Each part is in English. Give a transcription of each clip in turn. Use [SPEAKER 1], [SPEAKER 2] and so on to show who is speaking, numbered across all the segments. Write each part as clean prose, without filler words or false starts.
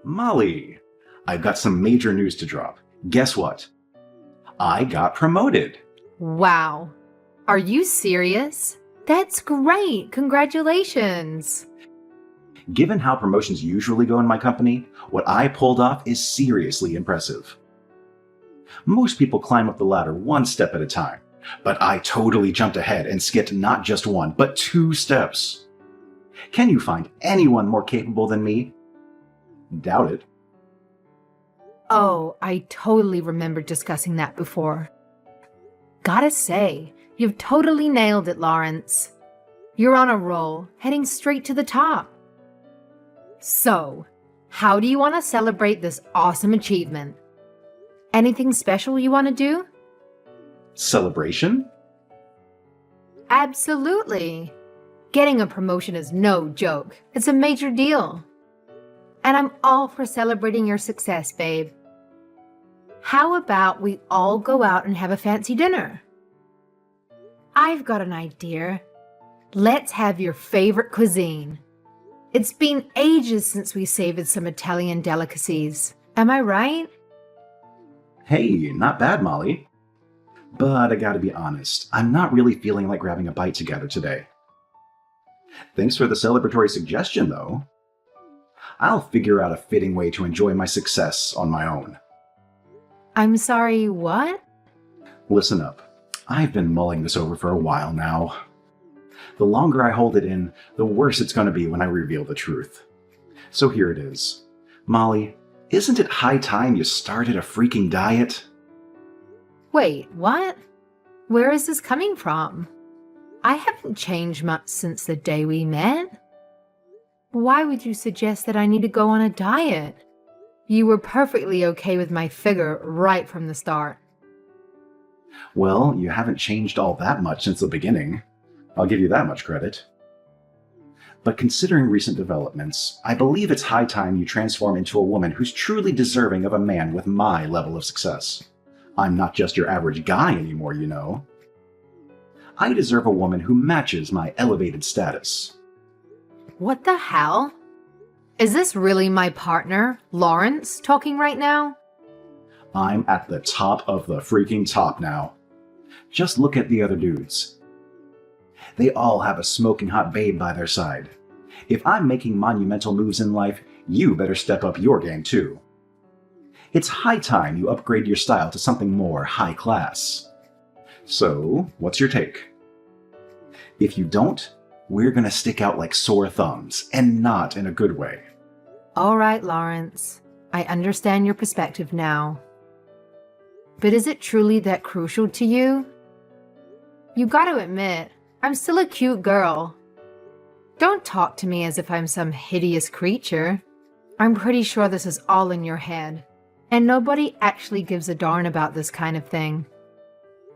[SPEAKER 1] Molly, I've got some major news to drop. Guess what? I got promoted.
[SPEAKER 2] Wow. Are you serious? That's great. Congratulations.
[SPEAKER 1] Given how promotions usually go in my company, what I pulled off is seriously impressive. Most people climb up the ladder one step at a time, but I totally jumped ahead and skipped not just one, but 2 steps. Can you find anyone more capable than me? Doubt it.
[SPEAKER 2] Oh, I totally remember discussing that before. Gotta say, you've totally nailed it, Lawrence. You're on a roll, heading straight to the top. So, how do you want to celebrate this awesome achievement? Anything special you want to do?
[SPEAKER 1] Celebration?
[SPEAKER 2] Absolutely. Getting a promotion is no joke. It's a major deal. And I'm all for celebrating your success, babe. How about we all go out and have a fancy dinner? I've got an idea. Let's have your favorite cuisine. It's been ages since we savored some Italian delicacies. Am I right?
[SPEAKER 1] Hey, not bad, Molly. But I gotta be honest, I'm not really feeling like grabbing a bite together today. Thanks for the celebratory suggestion, though. I'll figure out a fitting way to enjoy my success on my own.
[SPEAKER 2] I'm sorry, what?
[SPEAKER 1] Listen up. I've been mulling this over for a while now. The longer I hold it in, the worse it's going to be when I reveal the truth. So here it is. Molly, isn't it high time you started a freaking diet?
[SPEAKER 2] Wait, what? Where is this coming from? I haven't changed much since the day we met. Why would you suggest that I need to go on a diet? You were perfectly okay with my figure right from the start.
[SPEAKER 1] Well, you haven't changed all that much since the beginning. I'll give you that much credit. But considering recent developments, I believe it's high time you transform into a woman who's truly deserving of a man with my level of success. I'm not just your average guy anymore, you know. I deserve a woman who matches my elevated status.
[SPEAKER 2] What the hell? Is this really my partner, Lawrence, talking right now?
[SPEAKER 1] I'm at the top of the freaking top now. Just look at the other dudes. They all have a smoking hot babe by their side. If I'm making monumental moves in life, you better step up your game too. It's high time you upgrade your style to something more high class. So, what's your take? If you don't, we're gonna stick out like sore thumbs, and not in a good way.
[SPEAKER 2] All right, Lawrence. I understand your perspective now. But is it truly that crucial to you? You gotta admit, I'm still a cute girl. Don't talk to me as if I'm some hideous creature. I'm pretty sure this is all in your head, and nobody actually gives a darn about this kind of thing.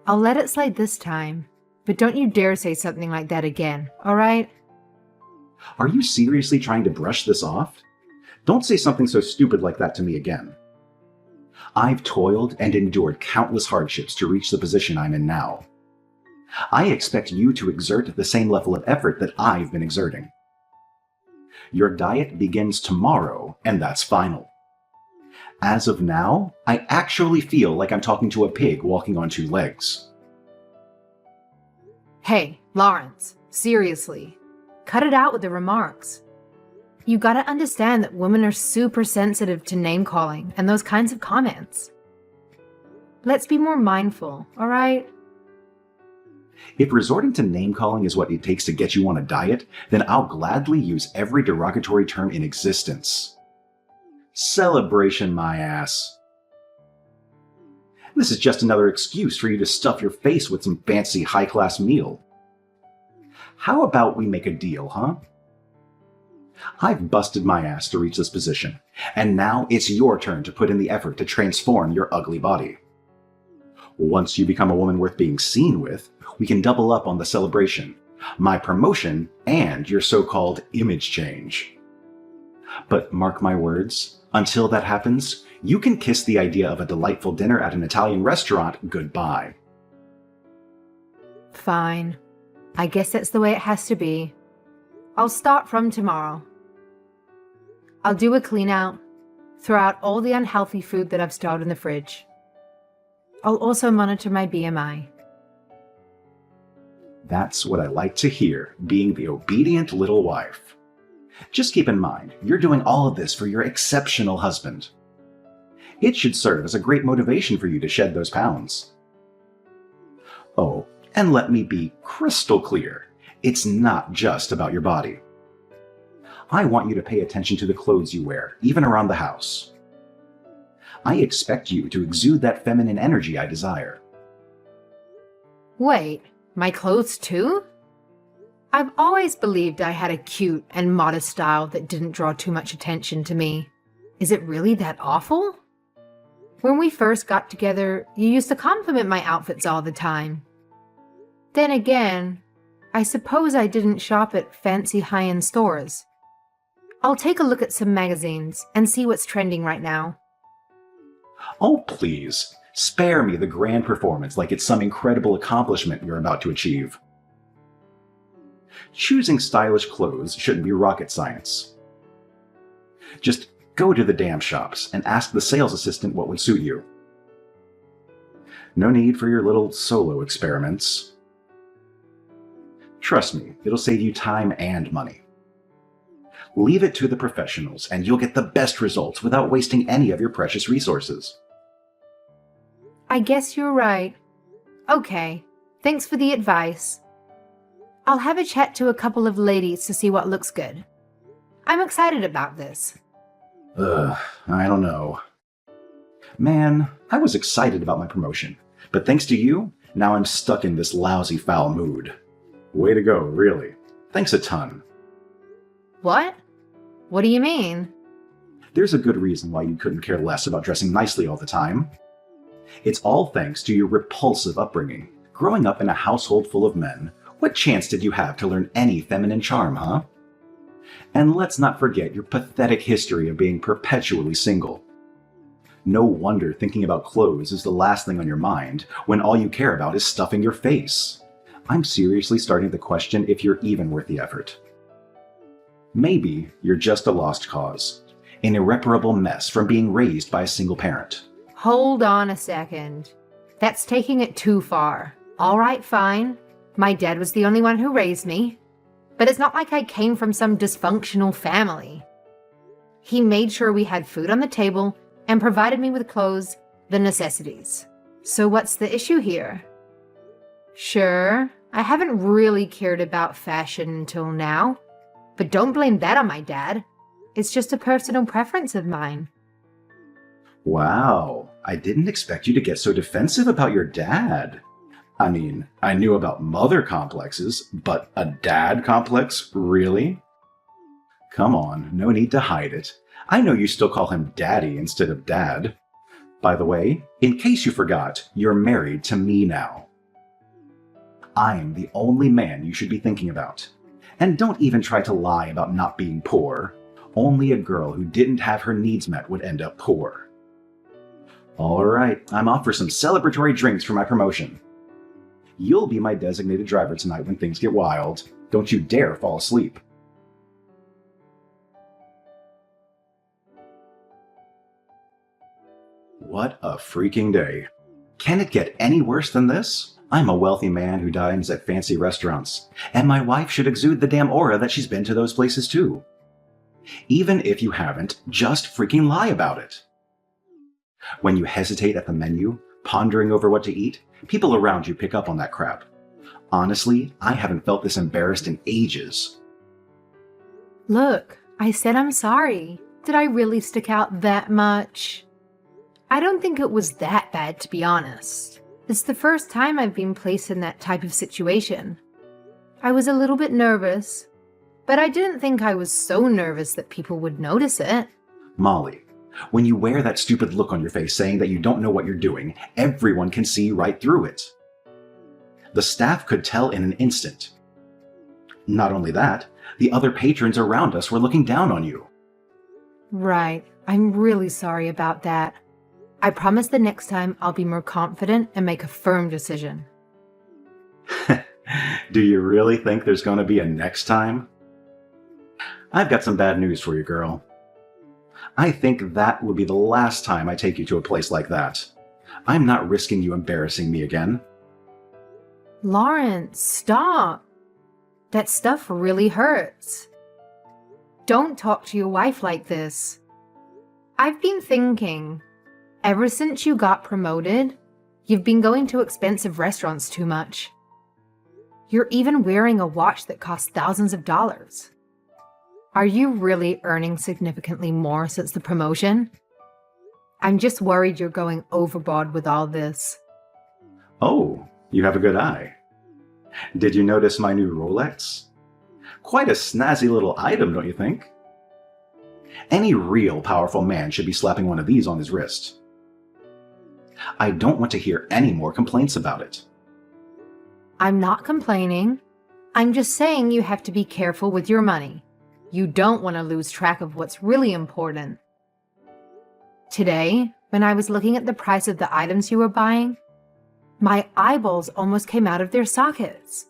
[SPEAKER 2] I'll let it slide this time, but don't you dare say something like that again, alright?
[SPEAKER 1] Are you seriously trying to brush this off? Don't say something so stupid like that to me again. I've toiled and endured countless hardships to reach the position I'm in now. I expect you to exert the same level of effort that I've been exerting. Your diet begins tomorrow, and that's final. As of now, I actually feel like I'm talking to a pig walking on 2 legs.
[SPEAKER 2] Hey, Lawrence, seriously. Cut it out with the remarks. You gotta understand that women are super sensitive to name-calling and those kinds of comments. Let's be more mindful, alright?
[SPEAKER 1] If resorting to name-calling is what it takes to get you on a diet, then I'll gladly use every derogatory term in existence. Celebration, my ass. This is just another excuse for you to stuff your face with some fancy high-class meal. How about we make a deal, huh? I've busted my ass to reach this position, and now it's your turn to put in the effort to transform your ugly body. Once you become a woman worth being seen with, we can double up on the celebration, my promotion, and your so-called image change. But mark my words, until that happens, you can kiss the idea of a delightful dinner at an Italian restaurant goodbye.
[SPEAKER 2] Fine. I guess that's the way it has to be. I'll start from tomorrow. I'll do a clean out, throw out all the unhealthy food that I've stored in the fridge. I'll also monitor my BMI.
[SPEAKER 1] That's what I like to hear, being the obedient little wife. Just keep in mind, you're doing all of this for your exceptional husband. It should serve as a great motivation for you to shed those pounds. Oh, and let me be crystal clear, it's not just about your body. I want you to pay attention to the clothes you wear, even around the house. I expect you to exude that feminine energy I desire.
[SPEAKER 2] Wait, my clothes too? I've always believed I had a cute and modest style that didn't draw too much attention to me. Is it really that awful? When we first got together, you used to compliment my outfits all the time. Then again, I suppose I didn't shop at fancy high-end stores. I'll take a look at some magazines and see what's trending right now.
[SPEAKER 1] Oh, please, spare me the grand performance like it's some incredible accomplishment you're about to achieve. Choosing stylish clothes shouldn't be rocket science. Just go to the damn shops and ask the sales assistant what would suit you. No need for your little solo experiments. Trust me, it'll save you time and money. Leave it to the professionals and you'll get the best results without wasting any of your precious resources.
[SPEAKER 2] I guess you're right. Okay, thanks for the advice. I'll have a chat to a couple of ladies to see what looks good. I'm excited about this.
[SPEAKER 1] I don't know. Man, I was excited about my promotion, but thanks to you, now I'm stuck in this lousy foul mood. Way to go, really. Thanks a ton.
[SPEAKER 2] What? What do you mean?
[SPEAKER 1] There's a good reason why you couldn't care less about dressing nicely all the time. It's all thanks to your repulsive upbringing. Growing up in a household full of men, what chance did you have to learn any feminine charm, huh? And let's not forget your pathetic history of being perpetually single. No wonder thinking about clothes is the last thing on your mind when all you care about is stuffing your face. I'm seriously starting to question if you're even worth the effort. Maybe you're just a lost cause, an irreparable mess from being raised by a single parent.
[SPEAKER 2] Hold on a second. That's taking it too far. All right, fine. My dad was the only one who raised me. But it's not like I came from some dysfunctional family. He made sure we had food on the table and provided me with clothes, the necessities. So what's the issue here? Sure, I haven't really cared about fashion until now. But don't blame that on my dad. It's just a personal preference of mine.
[SPEAKER 1] Wow, I didn't expect you to get so defensive about your dad. I mean, I knew about mother complexes, but a dad complex? Really? Come on, no need to hide it. I know you still call him daddy instead of dad. By the way, in case you forgot, you're married to me now. I'm the only man you should be thinking about. And don't even try to lie about not being poor. Only a girl who didn't have her needs met would end up poor. All right, I'm off for some celebratory drinks for my promotion. You'll be my designated driver tonight when things get wild. Don't you dare fall asleep. What a freaking day. Can it get any worse than this? I'm a wealthy man who dines at fancy restaurants, and my wife should exude the damn aura that she's been to those places too. Even if you haven't, just freaking lie about it. When you hesitate at the menu, pondering over what to eat, people around you pick up on that crap. Honestly, I haven't felt this embarrassed in ages.
[SPEAKER 2] Look, I said I'm sorry. Did I really stick out that much? I don't think it was that bad, to be honest. It's the first time I've been placed in that type of situation. I was a little bit nervous, but I didn't think I was so nervous that people would notice it.
[SPEAKER 1] Molly, when you wear that stupid look on your face saying that you don't know what you're doing, everyone can see right through it. The staff could tell in an instant. Not only that, the other patrons around us were looking down on you.
[SPEAKER 2] Right. I'm really sorry about that. I promise the next time I'll be more confident and make a firm decision.
[SPEAKER 1] Do you really think there's going to be a next time? I've got some bad news for you, girl. I think that would be the last time I take you to a place like that. I'm not risking you embarrassing me again.
[SPEAKER 2] Lawrence, stop. That stuff really hurts. Don't talk to your wife like this. I've been thinking, ever since you got promoted, you've been going to expensive restaurants too much. You're even wearing a watch that costs thousands of dollars. Are you really earning significantly more since the promotion? I'm just worried you're going overboard with all this.
[SPEAKER 1] Oh, you have a good eye. Did you notice my new Rolex? Quite a snazzy little item, don't you think? Any real powerful man should be slapping one of these on his wrist. I don't want to hear any more complaints about it.
[SPEAKER 2] I'm not complaining. I'm just saying you have to be careful with your money. You don't want to lose track of what's really important. Today, when I was looking at the price of the items you were buying, my eyeballs almost came out of their sockets.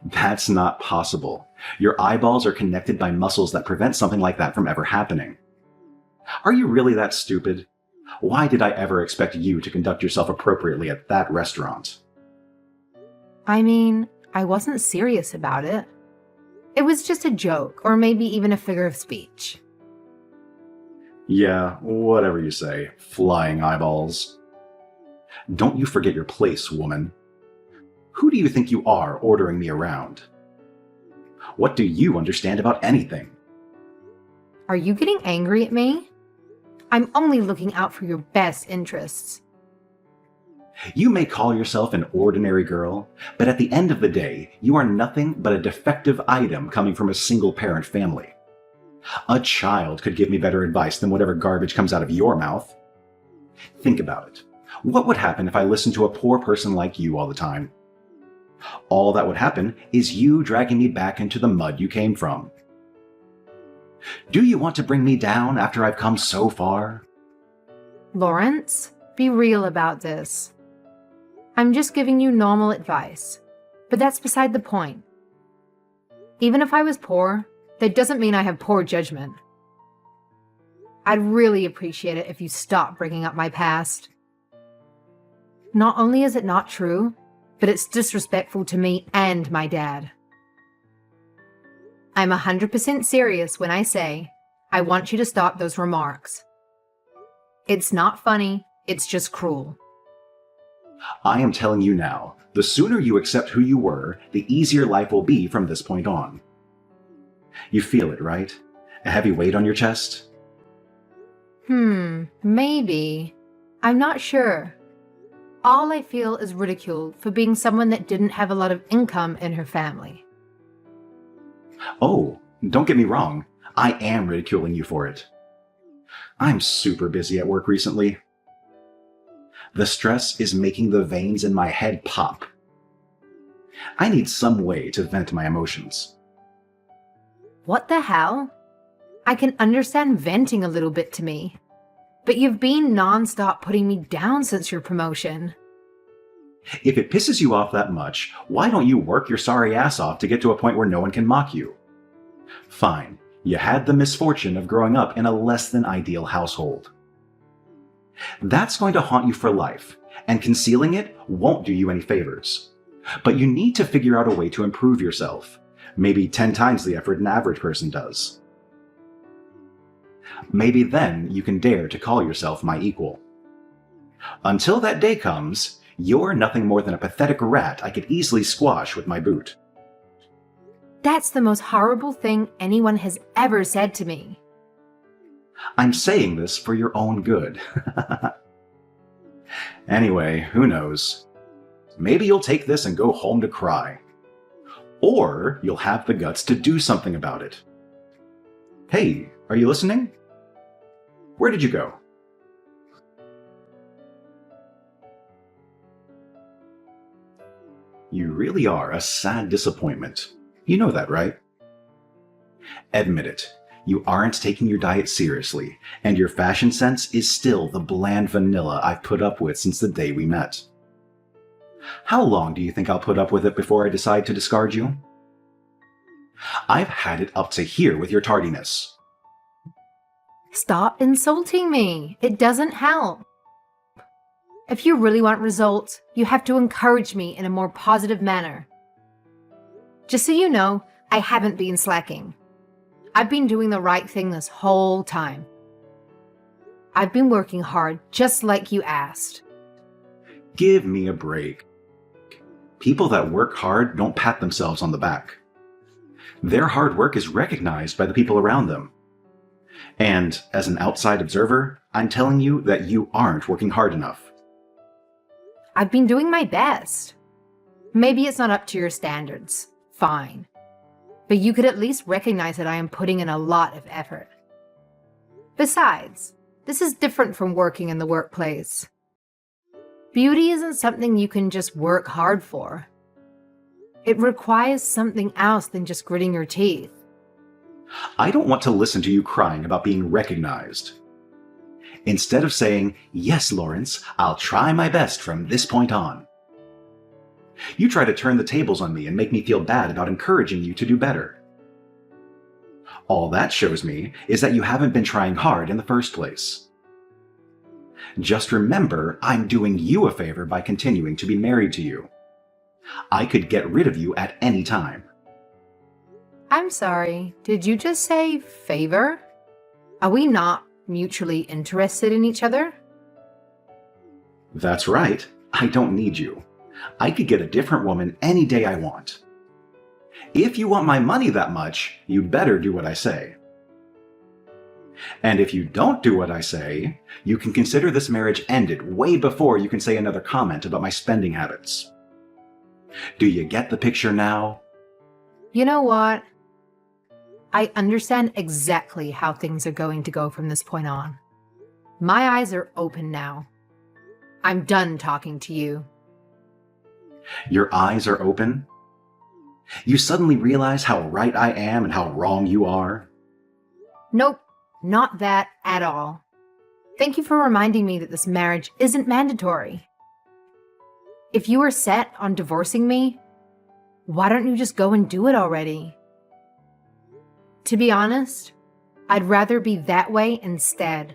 [SPEAKER 1] That's not possible. Your eyeballs are connected by muscles that prevent something like that from ever happening. Are you really that stupid? Why did I ever expect you to conduct yourself appropriately at that restaurant?
[SPEAKER 2] I mean, I wasn't serious about it. It was just a joke, or maybe even a figure of speech.
[SPEAKER 1] Yeah, whatever you say, flying eyeballs. Don't you forget your place, woman. Who do you think you are ordering me around? What do you understand about anything?
[SPEAKER 2] Are you getting angry at me? I'm only looking out for your best interests.
[SPEAKER 1] You may call yourself an ordinary girl, but at the end of the day, you are nothing but a defective item coming from a single-parent family. A child could give me better advice than whatever garbage comes out of your mouth. Think about it. What would happen if I listened to a poor person like you all the time? All that would happen is you dragging me back into the mud you came from. Do you want to bring me down after I've come so far?
[SPEAKER 2] Lawrence, be real about this. I'm just giving you normal advice, but that's beside the point. Even if I was poor, that doesn't mean I have poor judgment. I'd really appreciate it if you stopped bringing up my past. Not only is it not true, but it's disrespectful to me and my dad. I'm 100% serious when I say I want you to stop those remarks. It's not funny, it's just cruel.
[SPEAKER 1] I am telling you now, the sooner you accept who you were, the easier life will be from this point on. You feel it, right? A heavy weight on your chest?
[SPEAKER 2] Maybe. I'm not sure. All I feel is ridicule for being someone that didn't have a lot of income in her family.
[SPEAKER 1] Oh, don't get me wrong. I am ridiculing you for it. I'm super busy at work recently. The stress is making the veins in my head pop. I need some way to vent my emotions.
[SPEAKER 2] What the hell? I can understand venting a little bit to me, but you've been nonstop putting me down since your promotion.
[SPEAKER 1] If it pisses you off that much, why don't you work your sorry ass off to get to a point where no one can mock you? Fine, you had the misfortune of growing up in a less than ideal household. That's going to haunt you for life, and concealing it won't do you any favors. But you need to figure out a way to improve yourself, maybe 10 times the effort an average person does. Maybe then you can dare to call yourself my equal. Until that day comes, you're nothing more than a pathetic rat I could easily squash with my boot.
[SPEAKER 2] That's the most horrible thing anyone has ever said to me.
[SPEAKER 1] I'm saying this for your own good. Anyway, who knows? Maybe you'll take this and go home to cry. Or you'll have the guts to do something about it. Hey, are you listening? Where did you go? You really are a sad disappointment. You know that, right? Admit it. You aren't taking your diet seriously, and your fashion sense is still the bland vanilla I've put up with since the day we met. How long do you think I'll put up with it before I decide to discard you? I've had it up to here with your tardiness.
[SPEAKER 2] Stop insulting me. It doesn't help. If you really want results, you have to encourage me in a more positive manner. Just so you know, I haven't been slacking. I've been doing the right thing this whole time. I've been working hard, just like you asked.
[SPEAKER 1] Give me a break. People that work hard don't pat themselves on the back. Their hard work is recognized by the people around them. And as an outside observer, I'm telling you that you aren't working hard enough.
[SPEAKER 2] I've been doing my best. Maybe it's not up to your standards. Fine. But you could at least recognize that I am putting in a lot of effort. Besides, this is different from working in the workplace. Beauty isn't something you can just work hard for. It requires something else than just gritting your teeth.
[SPEAKER 1] I don't want to listen to you crying about being recognized. Instead of saying, "Yes, Lawrence, I'll try my best from this point on," you try to turn the tables on me and make me feel bad about encouraging you to do better. All that shows me is that you haven't been trying hard in the first place. Just remember, I'm doing you a favor by continuing to be married to you. I could get rid of you at any time.
[SPEAKER 2] I'm sorry, did you just say favor? Are we not mutually interested in each other?
[SPEAKER 1] That's right. I don't need you. I could get a different woman any day I want. If you want my money that much, you better do what I say. And if you don't do what I say, you can consider this marriage ended way before you can say another comment about my spending habits. Do you get the picture now?
[SPEAKER 2] You know what? I understand exactly how things are going to go from this point on. My eyes are open now. I'm done talking to you.
[SPEAKER 1] Your eyes are open? You suddenly realize how right I am and how wrong you are?
[SPEAKER 2] Nope, not that at all. Thank you for reminding me that this marriage isn't mandatory. If you are set on divorcing me, why don't you just go and do it already? To be honest, I'd rather be that way instead.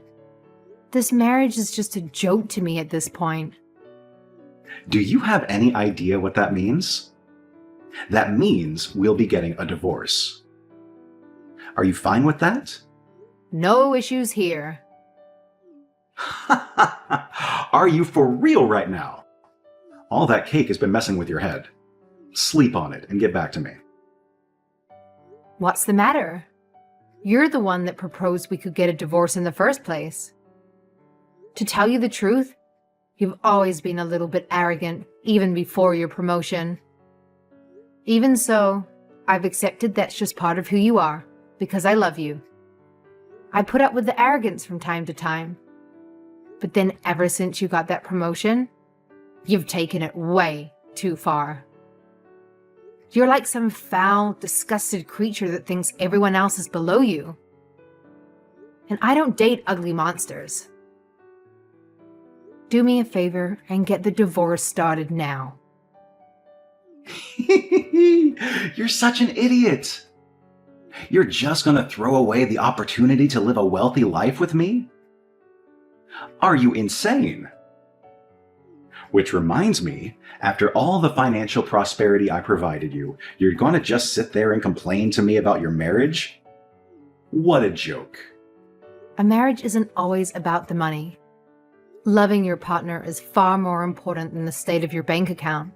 [SPEAKER 2] This marriage is just a joke to me at this point.
[SPEAKER 1] Do you have any idea what that means? That means we'll be getting a divorce. Are you fine with that?
[SPEAKER 2] No issues here.
[SPEAKER 1] Are you for real right now? All that cake has been messing with your head. Sleep on it and get back to me.
[SPEAKER 2] What's the matter? You're the one that proposed we could get a divorce in the first place. To tell you the truth, you've always been a little bit arrogant, even before your promotion. Even so, I've accepted that's just part of who you are, because I love you. I put up with the arrogance from time to time. But then ever since you got that promotion, you've taken it way too far. You're like some foul, disgusted creature that thinks everyone else is below you. And I don't date ugly monsters. Do me a favor and get the divorce started now.
[SPEAKER 1] You're such an idiot. You're just gonna throw away the opportunity to live a wealthy life with me? Are you insane? Which reminds me, after all the financial prosperity I provided you, you're gonna just sit there and complain to me about your marriage? What a joke.
[SPEAKER 2] A marriage isn't always about the money. Loving your partner is far more important than the state of your bank account.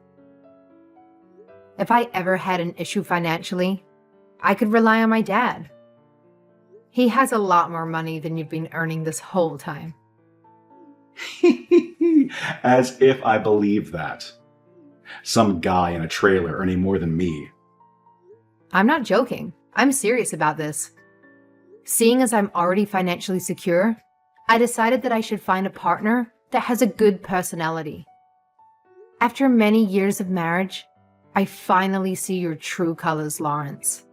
[SPEAKER 2] If I ever had an issue financially, I could rely on my dad. He has a lot more money than you've been earning this whole time.
[SPEAKER 1] As if I believe that. Some guy in a trailer earning more than me.
[SPEAKER 2] I'm not joking. I'm serious about this. Seeing as I'm already financially secure, I decided that I should find a partner that has a good personality. After many years of marriage, I finally see your true colors, Lawrence.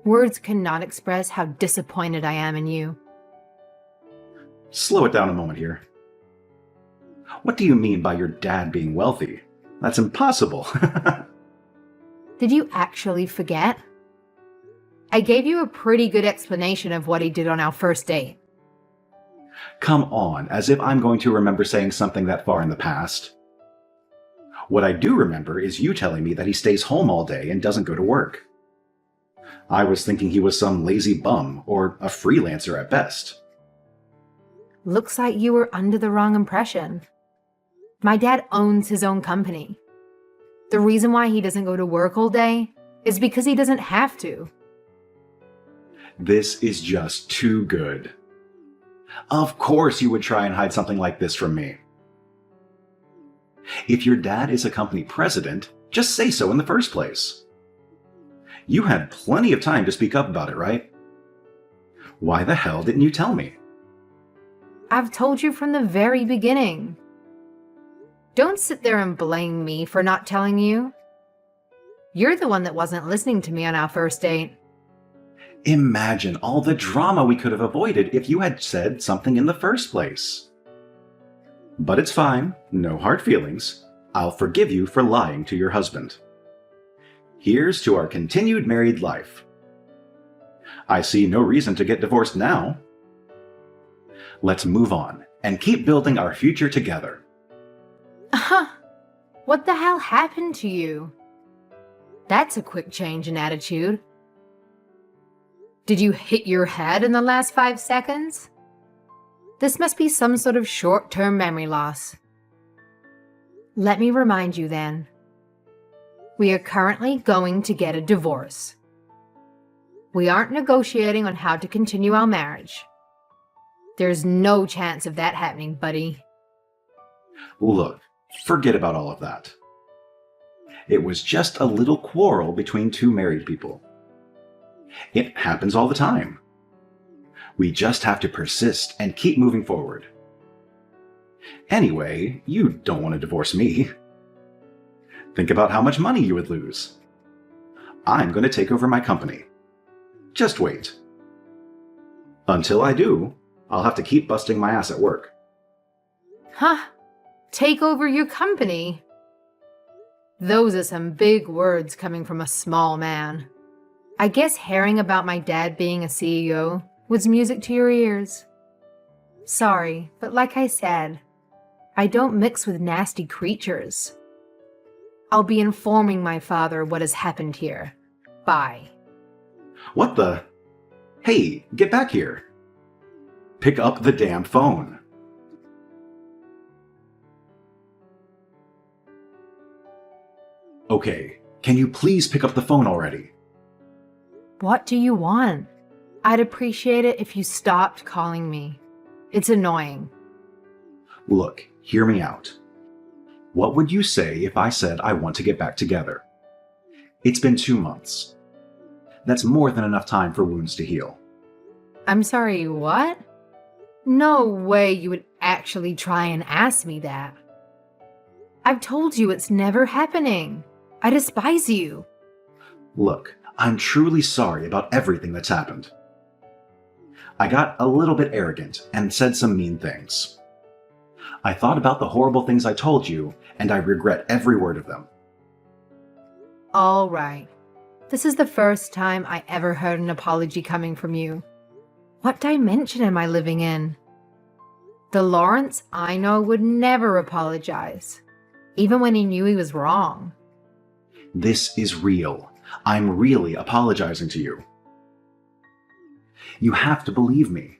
[SPEAKER 2] Words cannot express how disappointed I am in you.
[SPEAKER 1] Slow it down a moment here. What do you mean by your dad being wealthy? That's impossible.
[SPEAKER 2] Did you actually forget? I gave you a pretty good explanation of what he did on our first date.
[SPEAKER 1] Come on, as if I'm going to remember saying something that far in the past. What I do remember is you telling me that he stays home all day and doesn't go to work. I was thinking he was some lazy bum or a freelancer at best.
[SPEAKER 2] Looks like you were under the wrong impression. My dad owns his own company. The reason why he doesn't go to work all day is because he doesn't have to.
[SPEAKER 1] This is just too good. Of course you would try and hide something like this from me. If your dad is a company president, just say so in the first place. You had plenty of time to speak up about it, right? Why the hell didn't you tell me?
[SPEAKER 2] I've told you from the very beginning. Don't sit there and blame me for not telling you. You're the one that wasn't listening to me on our first date.
[SPEAKER 1] Imagine all the drama we could have avoided if you had said something in the first place. But it's fine, no hard feelings. I'll forgive you for lying to your husband. Here's to our continued married life. I see no reason to get divorced now. Let's move on and keep building our future together.
[SPEAKER 2] What the hell happened to you? That's a quick change in attitude. Did you hit your head in the last 5 seconds? This must be some sort of short-term memory loss. Let me remind you then. We are currently going to get a divorce. We aren't negotiating on how to continue our marriage. There's no chance of that happening, buddy.
[SPEAKER 1] Look, forget about all of that. It was just a little quarrel between two married people. It happens all the time. We just have to persist and keep moving forward. Anyway, you don't want to divorce me. Think about how much money you would lose. I'm going to take over my company. Just wait. Until I do, I'll have to keep busting my ass at work.
[SPEAKER 2] Take over your company? Those are some big words coming from a small man. I guess hearing about my dad being a CEO was music to your ears. Sorry, but like I said, I don't mix with nasty creatures. I'll be informing my father what has happened here. Bye.
[SPEAKER 1] What the? Hey, get back here. Pick up the damn phone. Okay, can you please pick up the phone already?
[SPEAKER 2] What do you want? I'd appreciate it if you stopped calling me. It's annoying.
[SPEAKER 1] Look, hear me out. What would you say if I said I want to get back together? It's been 2 months. That's more than enough time for wounds to heal.
[SPEAKER 2] I'm sorry, what? No way you would actually try and ask me that. I've told you it's never happening. I despise you.
[SPEAKER 1] Look, I'm truly sorry about everything that's happened. I got a little bit arrogant and said some mean things. I thought about the horrible things I told you, and I regret every word of them.
[SPEAKER 2] All right. This is the first time I ever heard an apology coming from you. What dimension am I living in? The Lawrence I know would never apologize, even when he knew he was wrong.
[SPEAKER 1] This is real. I'm really apologizing to you. You have to believe me.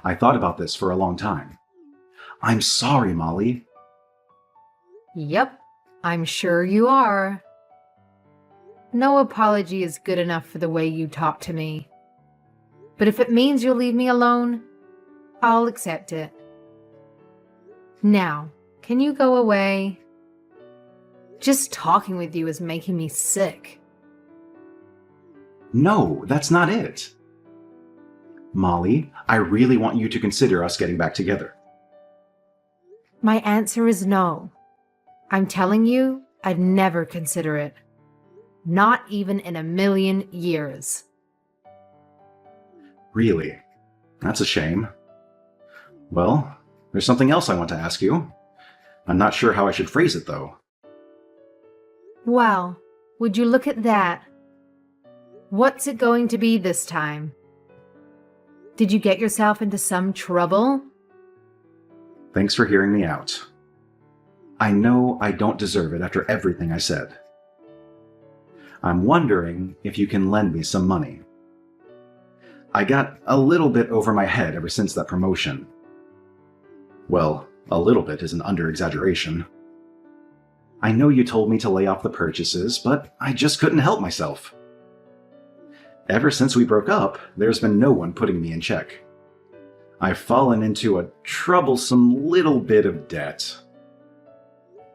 [SPEAKER 1] I thought about this for a long time. I'm sorry, Molly.
[SPEAKER 2] Yep, I'm sure you are. No apology is good enough for the way you talk to me. But if it means you'll leave me alone, I'll accept it. Now, can you go away? Just talking with you is making me sick.
[SPEAKER 1] No, that's not it. Molly, I really want you to consider us getting back together.
[SPEAKER 2] My answer is no. I'm telling you, I'd never consider it. Not even in a million years.
[SPEAKER 1] Really? That's a shame. Well, there's something else I want to ask you. I'm not sure how I should phrase it, though.
[SPEAKER 2] Well, would you look at that? What's it going to be this time? Did you get yourself into some trouble?
[SPEAKER 1] Thanks for hearing me out. I know I don't deserve it after everything I said. I'm wondering if you can lend me some money. I got a little bit over my head ever since that promotion. Well, a little bit is an under-exaggeration. I know you told me to lay off the purchases, but I just couldn't help myself. Ever since we broke up, there's been no one putting me in check. I've fallen into a troublesome little bit of debt.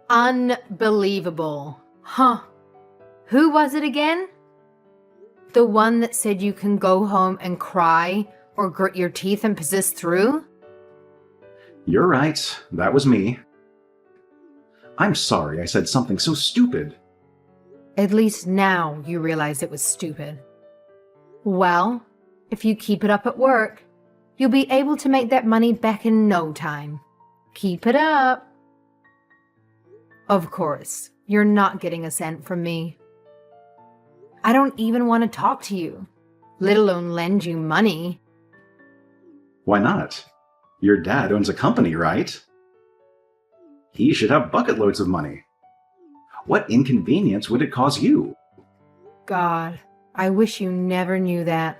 [SPEAKER 2] Unbelievable. Huh. Who was it again? The one that said you can go home and cry or grit your teeth and persist through?
[SPEAKER 1] You're right, that was me. I'm sorry I said something so stupid.
[SPEAKER 2] At least now you realize it was stupid. Well, if you keep it up at work, you'll be able to make that money back in no time. Keep it up. Of course, you're not getting a cent from me. I don't even want to talk to you, let alone lend you money.
[SPEAKER 1] Why not? Your dad owns a company, right? He should have bucket loads of money. What inconvenience would it cause you?
[SPEAKER 2] God, I wish you never knew that.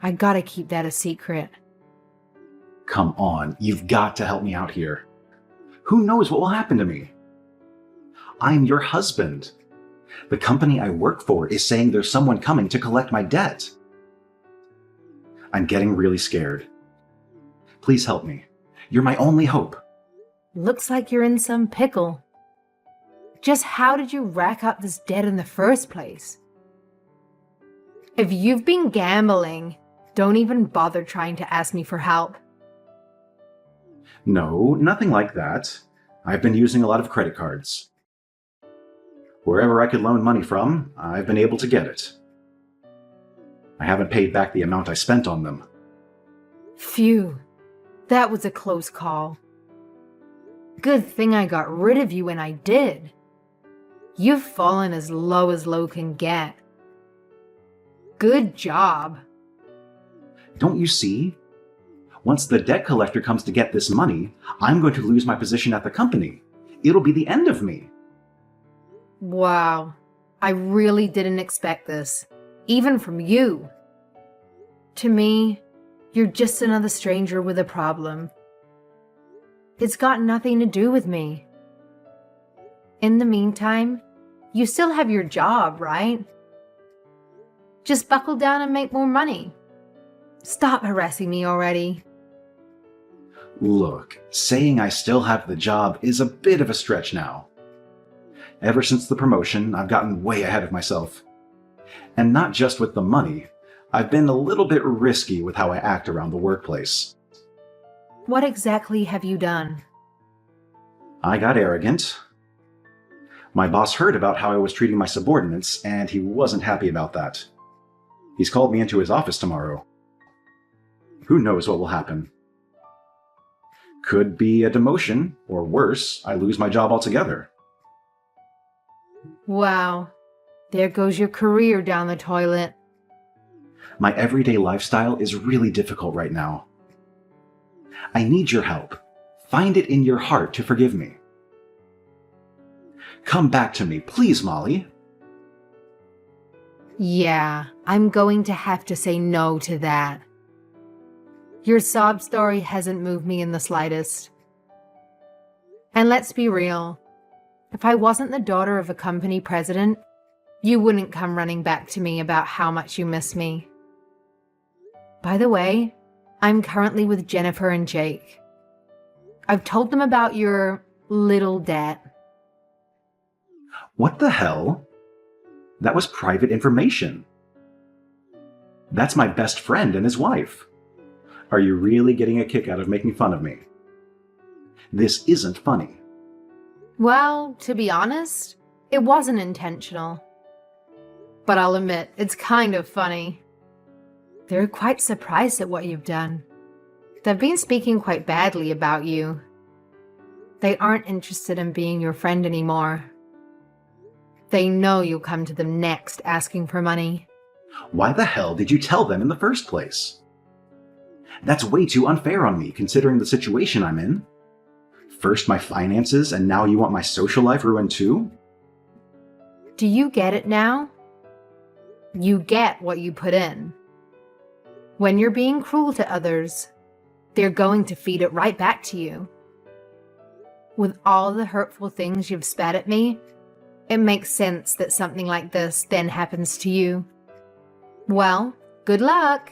[SPEAKER 2] I gotta keep that a secret.
[SPEAKER 1] Come on, you've got to help me out here. Who knows what will happen to me? I'm your husband. The company I work for is saying there's someone coming to collect my debt. I'm getting really scared. Please help me. You're my only hope.
[SPEAKER 2] Looks like you're in some pickle. Just how did you rack up this debt in the first place? If you've been gambling, don't even bother trying to ask me for help.
[SPEAKER 1] No, nothing like that. I've been using a lot of credit cards. Wherever I could loan money from, I've been able to get it. I haven't paid back the amount I spent on them.
[SPEAKER 2] Phew, that was a close call. Good thing I got rid of you when I did. You've fallen as low can get. Good job.
[SPEAKER 1] Don't you see? Once the debt collector comes to get this money, I'm going to lose my position at the company. It'll be the end of me.
[SPEAKER 2] Wow, I really didn't expect this, even from you. To me, you're just another stranger with a problem. It's got nothing to do with me. In the meantime, you still have your job, right? Just buckle down and make more money. Stop harassing me already.
[SPEAKER 1] Look, saying I still have the job is a bit of a stretch now. Ever since the promotion, I've gotten way ahead of myself. And not just with the money, I've been a little bit risky with how I act around the workplace.
[SPEAKER 2] What exactly have you done?
[SPEAKER 1] I got arrogant. My boss heard about how I was treating my subordinates, and he wasn't happy about that. He's called me into his office tomorrow. Who knows what will happen? Could be a demotion, or worse, I lose my job altogether.
[SPEAKER 2] Wow, there goes your career down the toilet.
[SPEAKER 1] My everyday lifestyle is really difficult right now. I need your help. Find it in your heart to forgive me. Come back to me, please, Molly.
[SPEAKER 2] Yeah, I'm going to have to say no to that. Your sob story hasn't moved me in the slightest. And let's be real. If I wasn't the daughter of a company president, you wouldn't come running back to me about how much you miss me. By the way, I'm currently with Jennifer and Jake. I've told them about your little debt.
[SPEAKER 1] What the hell? That was private information. That's my best friend and his wife. Are you really getting a kick out of making fun of me? This isn't funny.
[SPEAKER 2] Well, to be honest, it wasn't intentional. But I'll admit, it's kind of funny. They're quite surprised at what you've done. They've been speaking quite badly about you. They aren't interested in being your friend anymore. They know you'll come to them next asking for money.
[SPEAKER 1] Why the hell did you tell them in the first place? That's way too unfair on me, considering the situation I'm in. First my finances, and now you want my social life ruined too?
[SPEAKER 2] Do you get it now? You get what you put in. When you're being cruel to others, they're going to feed it right back to you. With all the hurtful things you've spat at me, it makes sense that something like this then happens to you. Well, good luck.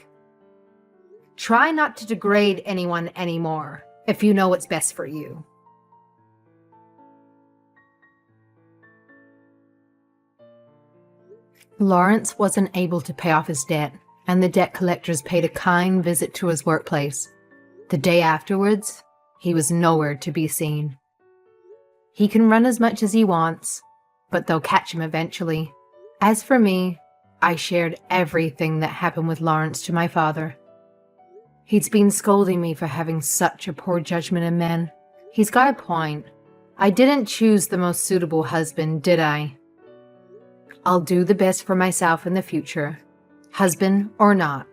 [SPEAKER 2] Try not to degrade anyone anymore if you know what's best for you. Lawrence wasn't able to pay off his debt, and the debt collectors paid a kind visit to his workplace. The day afterwards, he was nowhere to be seen. He can run as much as he wants, but they'll catch him eventually. As for me, I shared everything that happened with Lawrence to my father. He's been scolding me for having such a poor judgment in men. He's got a point. I didn't choose the most suitable husband, did I? I'll do the best for myself in the future, husband or not.